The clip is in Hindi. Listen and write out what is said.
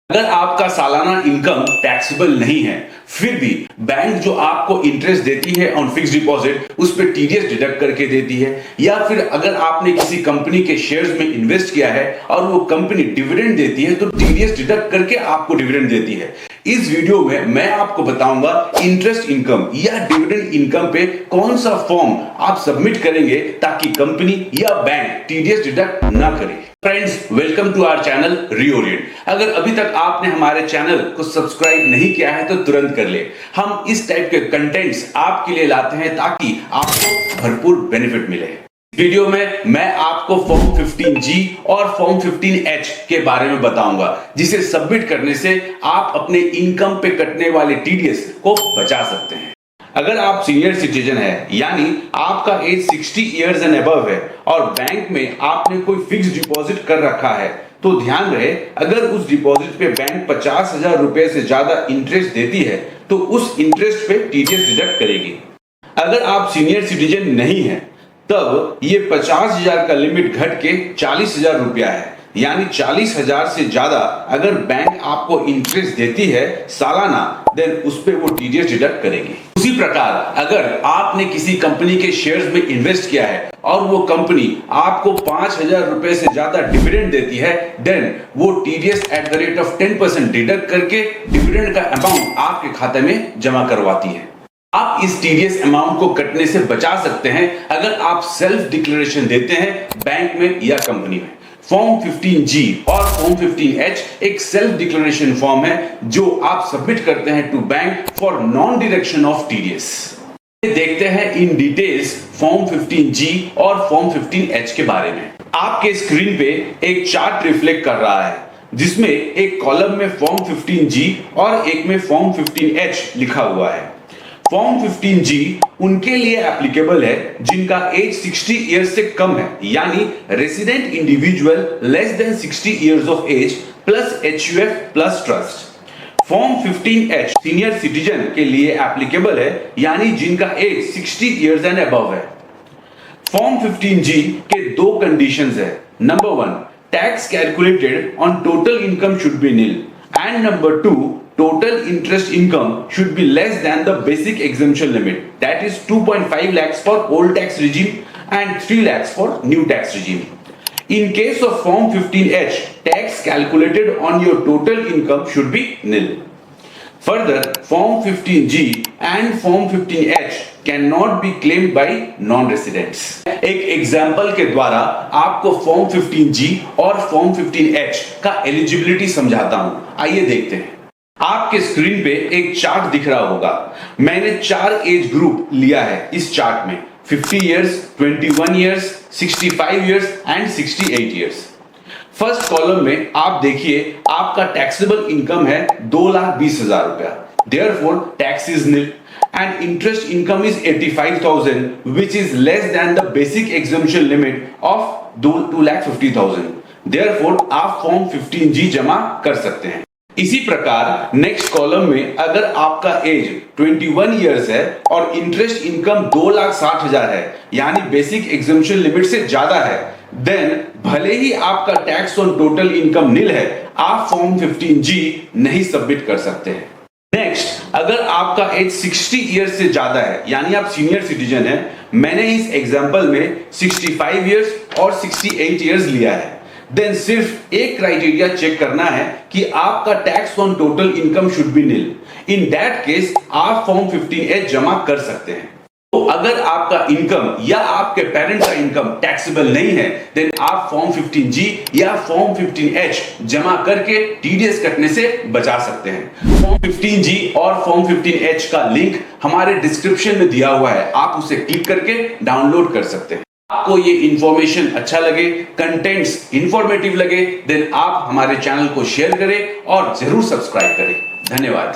अगर आपका सालाना इनकम टैक्सेबल नहीं है, फिर भी बैंक जो आपको इंटरेस्ट देती है ऑन फिक्स डिपॉजिट उस पर टीडीएस डिडक्ट करके देती है, या फिर अगर आपने किसी कंपनी के शेयर्स में इन्वेस्ट किया है और वो कंपनी डिविडेंड देती है तो टीडीएस डिडक्ट करके आपको डिविडेंड देती है। इस वीडियो में मैं आपको बताऊंगा इंटरेस्ट इनकम या डिविडेंड इनकम पे कौन सा फॉर्म आप सबमिट करेंगे ताकि कंपनी या बैंक टीडीएस डिडक्ट ना करे। Friends, welcome to our channel reorient. अगर अभी तक आपने हमारे चैनल को सब्सक्राइब नहीं किया है तो तुरंत कर ले। हम इस टाइप के कंटेंट्स आपके लिए लाते हैं ताकि आपको भरपूर बेनिफिट मिले। वीडियो में मैं आपको फॉर्म 15G और फॉर्म 15H के बारे में बताऊंगा, जिसे सबमिट करने से आप अपने इनकम पे कटने वाले टीडीएस को बचा सकते हैं। अगर आप सीनियर सिटीजन है, यानी आपका एज 60 इयर्स एंड अबव है और बैंक में आपने कोई फिक्स डिपॉजिट कर रखा है, तो ध्यान रहे अगर उस डिपॉजिट पे बैंक 50,000 रुपए से ज्यादा इंटरेस्ट देती है तो उस इंटरेस्ट पे टीडीएस डिडक्ट करेगी। अगर आप सीनियर सिटीजन नहीं है तब ये 50,000 का लिमिट घट के 40,000 रुपया है, यानी 40,000 से ज्यादा अगर बैंक आपको इंटरेस्ट देती है सालाना, देन उस पे वो टीडीएस डिडक्ट करेगी। उसी प्रकार अगर आपने किसी कंपनी के शेयर्स में इन्वेस्ट किया है और वो कंपनी आपको 5,000 रुपए से ज्यादा डिविडेंड देती है, देन वो TDS at the rate of 10% deduct करके डिविडेंड का अमाउंट आपके खाते में जमा करवाती है। आप इस टीडीएस अमाउंट को कटने से बचा सकते हैं अगर आप सेल्फ डिक्लेरेशन देते हैं बैंक में या कंपनी में। फॉर्म 15G और फॉर्म 15H एक सेल्फ डिक्लेरेशन फॉर्म है जो आप सबमिट करते हैं to bank for non deduction of TDS. देखते हैं इन डिटेल्स फॉर्म 15G और फॉर्म 15H के बारे में। आपके स्क्रीन पे एक चार्ट रिफ्लेक्ट कर रहा है जिसमें एक कॉलम में फॉर्म 15G और एक में फॉर्म 15H लिखा हुआ है। फॉर्म 15G उनके लिए एप्लीकेबल है जिनका एज 60 इयर्स से कम है, यानी resident individual less than 60 years of age plus HUF plus trust. Form 15H senior citizen के लिए एप्लीकेबल है, यानी जिनका एज 60 इयर्स एंड अबव है। फॉर्म 15G के दो कंडीशंस है। Number 1, tax calculated on total income should be nil, and number 2, total interest income should be less than the basic exemption limit, that is 2.5 lakhs for old tax regime and 3 lakhs for new tax regime. In case of form 15H, tax calculated on your total income should be nil. Further, form 15G and form 15H cannot be claimed by non-residents. एक एग्जाम्पल के द्वारा आपको फॉर्म 15G और फॉर्म 15H का एलिजिबिलिटी समझाता हूं। आइए देखते हैं। आपके स्क्रीन पे एक चार्ट दिख रहा होगा। मैंने 4 एज ग्रुप लिया है इस चार्ट में, 50 years, 21 years, 65 years and 68 years. First column में आप देखिए आपका टैक्सेबल इनकम है 2,20,000 रुपया, therefore tax is nil, and interest income is 85,000, which is less than the basic exemption limit of 2,50,000. Therefore आप फॉर्म 15G जमा कर सकते हैं। इसी प्रकार नेक्स्ट कॉलम में अगर आपका एज 21 इयर्स है और इंटरेस्ट इनकम 2,60,000 है, यानी बेसिक एग्जम्पशन लिमिट से ज्यादा है, देन भले ही आपका tax on total income nil है, आप फॉर्म 15G नहीं सबमिट कर सकते हैं। नेक्स्ट, अगर आपका एज 60 इयर्स से ज्यादा है, यानी आप सीनियर सिटीजन है, मैंने इस एग्जांपल में 65 इयर्स और 68 इयर्स लिया है, देन सिर्फ एक क्राइटेरिया चेक करना है कि आपका tax on total income should B nil. In that case आप फॉर्म 15H जमा कर सकते हैं। तो अगर आपका इनकम या आपके पेरेंट का इनकम टैक्सेबल नहीं है, देन आप फॉर्म 15G या फॉर्म 15H जमा करके टीडीएस कटने से बचा सकते हैं। फॉर्म 15G और फॉर्म 15H का लिंक हमारे डिस्क्रिप्शन में दिया हुआ है, आप उसे क्लिक करके डाउनलोड कर सकते हैं। आपको ये इंफॉर्मेशन अच्छा लगे, कंटेंट्स इंफॉर्मेटिव लगे, देन आप हमारे चैनल को शेयर करें और जरूर सब्सक्राइब करें। धन्यवाद।